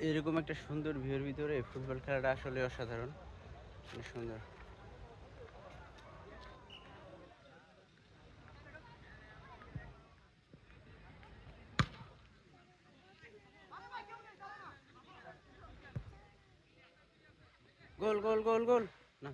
এরকম একটা সুন্দর ভিউর ভিতরে ফুটবল খেলাটা আসলে অসাধারণ, অনেক সুন্দর। গোল গোল গোল গোল না,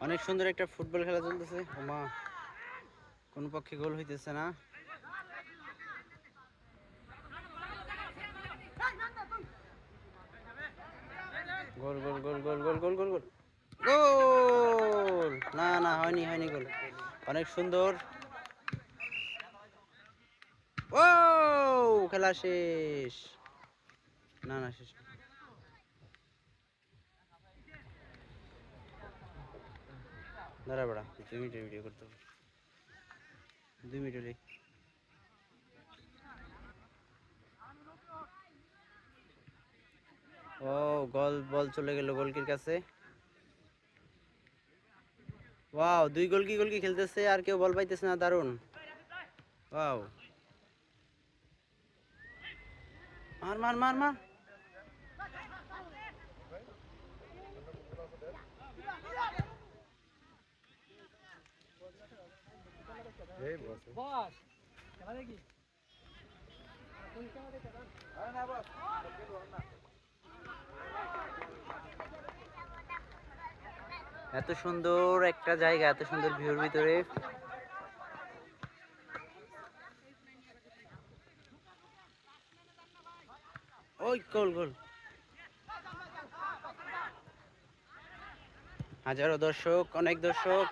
অনেক সুন্দর একটা ফুটবল খেলা চলতেছে। ওমা, কোন পক্ষে গোল হইতেছে না। গোল গোল গোল গোল গোল গোল গোল গোল গোল, না না, হয়নি হয়নি গোল। অনেক সুন্দর। ও, খেলা শেষ। না না, শেষ না। দাঁড়া বেড়া, 2 মিনিটের ভিডিও করতে হবে, 2 মিনিট হলেই। ও, গোল, বল চলে গেল গোলকির কাছে। ওয়াও, 2 গোলকি খেলতেছে আর কেউ বল পাইতেছে না, দারুন। ওয়াও, মার মার মার মার। এত সুন্দর একটা জায়গা, এত সুন্দর ভিউর ভিতরে। ওই গোল গোল। হাজারো দর্শক, অনেক দর্শক।